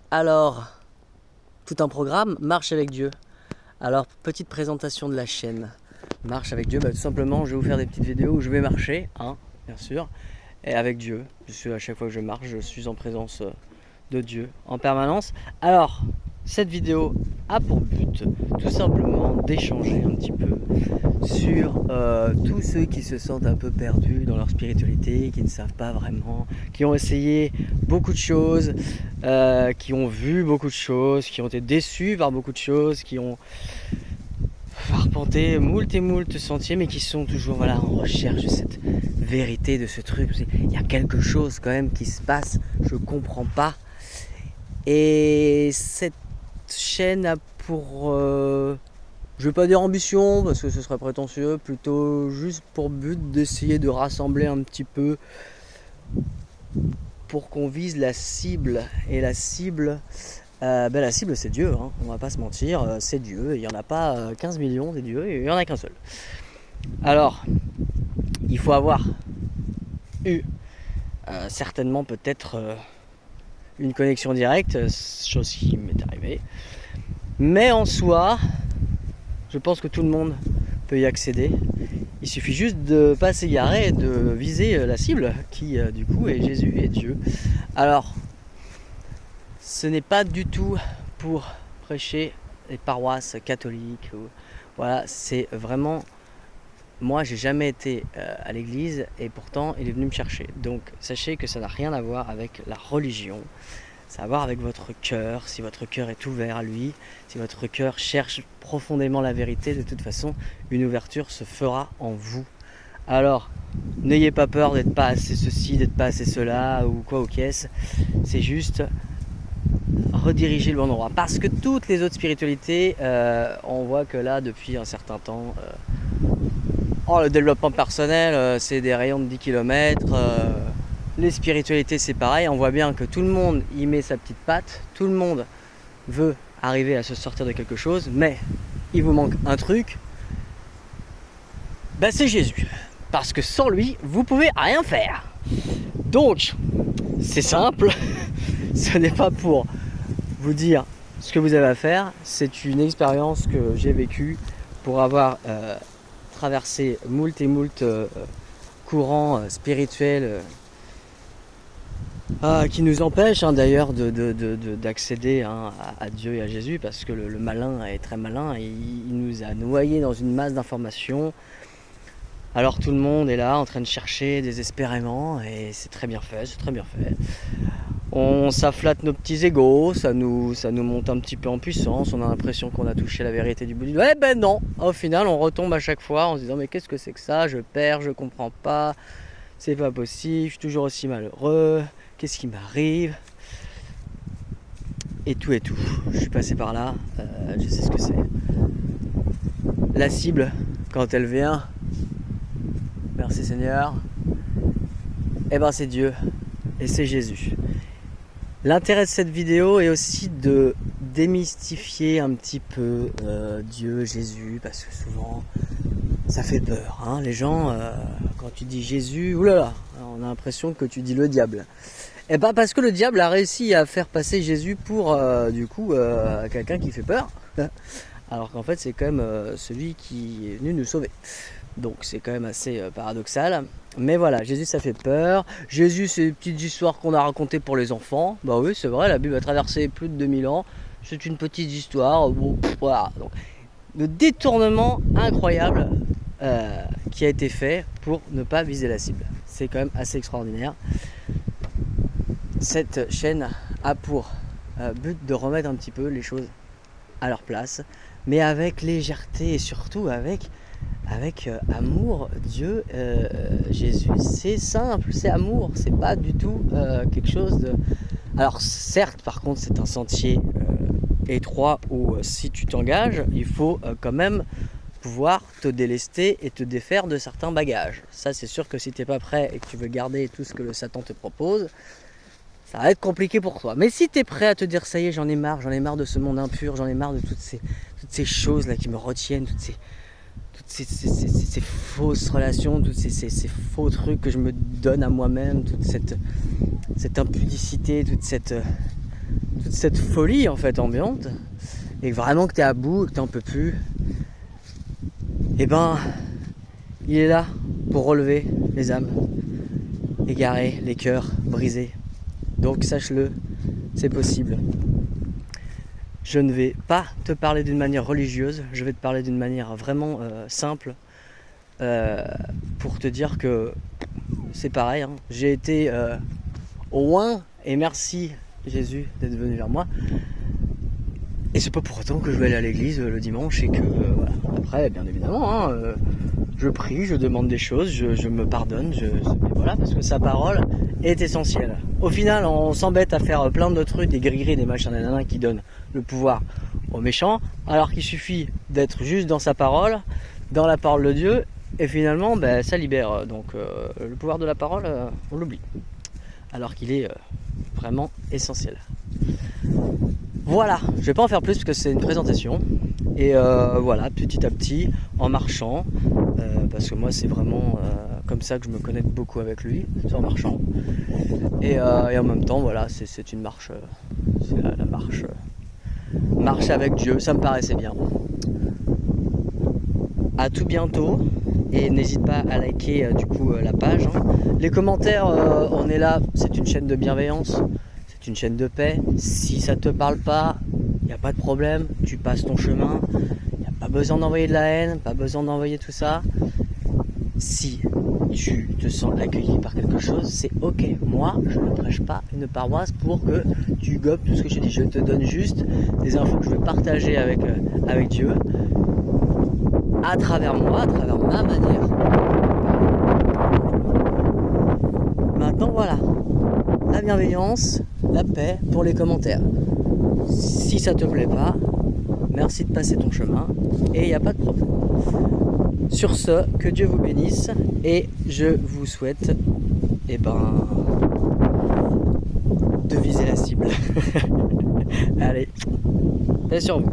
Alors, tout un programme, marche avec Dieu. Alors, petite présentation de la chaîne. Marche avec Dieu, tout simplement, je vais vous faire des petites vidéos où je vais marcher, bien sûr, et avec Dieu. Puisque à chaque fois que je marche, je suis en présence de Dieu en permanence. Alors, cette vidéo a pour but tout simplement d'échanger un petit peu sur tous ceux qui se sentent un peu perdus dans leur spiritualité, qui ne savent pas vraiment, qui ont essayé beaucoup de choses, qui ont vu beaucoup de choses, qui ont été déçus par beaucoup de choses, qui ont arpenté moult et moult sentiers, mais qui sont toujours en recherche de cette vérité, de ce truc. Il y a quelque chose quand même qui se passe, je comprends pas. Et cette chaîne a pour, je vais pas dire ambition parce que ce serait prétentieux, plutôt juste pour but d'essayer de rassembler un petit peu pour qu'on vise la cible. Et la cible, la cible c'est Dieu, on va pas se mentir, c'est Dieu. Il n'y en a pas 15 millions, c'est Dieu, il n'y en a qu'un seul. Alors, il faut avoir eu certainement peut-être une connexion directe, chose qui m'est arrivée. Mais en soi, je pense que tout le monde peut y accéder. Il suffit juste de ne pas s'égarer et de viser la cible qui du coup est Jésus et Dieu. Alors, ce n'est pas du tout pour prêcher les paroisses catholiques. Voilà, c'est vraiment... Moi, j'ai jamais été à l'église et pourtant, il est venu me chercher. Donc, sachez que ça n'a rien à voir avec la religion. Ça a à voir avec votre cœur, si votre cœur est ouvert à lui, si votre cœur cherche profondément la vérité, de toute façon, une ouverture se fera en vous. Alors, n'ayez pas peur d'être pas assez ceci, d'être pas assez cela, ou quoi ou qu'est-ce. C'est juste rediriger le bon endroit. Parce que toutes les autres spiritualités, on voit que là, depuis un certain temps, le développement personnel, c'est des rayons de 10 km. Les spiritualités, c'est pareil. On voit bien que tout le monde y met sa petite patte. Tout le monde veut arriver à se sortir de quelque chose. Mais il vous manque un truc. C'est Jésus. Parce que sans lui, vous pouvez rien faire. Donc, c'est simple. Ce n'est pas pour vous dire ce que vous avez à faire. C'est une expérience que j'ai vécue pour avoir traversé moult et moult courants spirituels qui nous empêchent d'ailleurs d'accéder à Dieu et à Jésus, parce que le malin est très malin et il nous a noyés dans une masse d'informations. Alors tout le monde est là en train de chercher désespérément, et c'est très bien fait, On s'afflatte nos petits égos, ça nous monte un petit peu en puissance, on a l'impression qu'on a touché la vérité du bout du doigt. Non, au final on retombe à chaque fois en se disant mais qu'est-ce que c'est que ça, je perds, je comprends pas, c'est pas possible, je suis toujours aussi malheureux, qu'est-ce qui m'arrive? Et tout, je suis passé par là, je sais ce que c'est. La cible, quand elle vient, merci Seigneur, c'est Dieu et c'est Jésus. L'intérêt de cette vidéo est aussi de démystifier un petit peu Dieu, Jésus, parce que souvent ça fait peur. Les gens, quand tu dis Jésus, oulala, on a l'impression que tu dis le diable. Parce que le diable a réussi à faire passer Jésus pour quelqu'un qui fait peur, alors qu'en fait c'est quand même celui qui est venu nous sauver. Donc c'est quand même assez paradoxal. Mais voilà, Jésus ça fait peur. Jésus c'est des petites histoires qu'on a racontées pour les enfants. Oui c'est vrai, la Bible a traversé plus de 2000 ans. C'est une petite histoire. Voilà. Donc, le détournement incroyable qui a été fait pour ne pas viser la cible. C'est quand même assez extraordinaire. Cette chaîne a pour but de remettre un petit peu les choses à leur place, mais avec légèreté et surtout avec amour. Dieu, Jésus, c'est simple, c'est amour, c'est pas du tout quelque chose de... Alors certes, par contre, c'est un sentier étroit où si tu t'engages, il faut quand même pouvoir te délester et te défaire de certains bagages. Ça, c'est sûr que si tu n'es pas prêt et que tu veux garder tout ce que le Satan te propose, ça va être compliqué pour toi. Mais si tu es prêt à te dire ça y est, j'en ai marre de ce monde impur, j'en ai marre de toutes ces choses là qui me retiennent, toutes ces fausses relations, tous ces faux trucs que je me donne à moi-même, toute cette impudicité, toute cette toute cette folie en fait ambiante, et vraiment que tu es à bout, que tu n'en peux plus, et ben il est là pour relever les âmes égarées, les cœurs brisés. Donc sache-le, c'est possible. Je ne vais pas te parler d'une manière religieuse, je vais te parler d'une manière vraiment simple, pour te dire que c'est pareil, hein. J'ai été au loin, et merci Jésus d'être venu vers moi. Et c'est pas pour autant que je vais aller à l'église le dimanche et que voilà. Après, bien évidemment, je prie, je demande des choses, je me pardonne, voilà, parce que sa parole est essentielle. Au final, on s'embête à faire plein de trucs, des gris-gris, des machins, des nanas qui donnent le pouvoir aux méchants, alors qu'il suffit d'être juste dans sa parole, dans la parole de Dieu, et finalement, ça libère. Donc, le pouvoir de la parole, on l'oublie, alors qu'il est vraiment essentiel. Voilà, je vais pas en faire plus parce que c'est une présentation. Et voilà, petit à petit, en marchant, parce que moi c'est vraiment comme ça que je me connecte beaucoup avec lui, c'est en marchant. Et en même temps, voilà, c'est une marche, c'est la marche, marche avec Dieu, ça me paraissait bien. À tout bientôt, et n'hésite pas à liker du coup la page. Hein. Les commentaires, on est là, c'est une chaîne de bienveillance. Une chaîne de paix. Si ça te parle pas, il n'y a pas de problème, tu passes ton chemin, il n'y a pas besoin d'envoyer de la haine, pas besoin d'envoyer tout ça. Si tu te sens accueilli par quelque chose, c'est ok. Moi, je ne prêche pas une paroisse pour que tu gobes tout ce que je te dis. Je te donne juste des infos que je veux partager avec Dieu, à travers moi, à travers ma manière. Maintenant, voilà. La bienveillance, la paix pour les commentaires. Si ça te plaît pas, merci de passer ton chemin et il n'y a pas de problème. Sur ce, que Dieu vous bénisse et je vous souhaite de viser la cible. Allez, paix sur vous.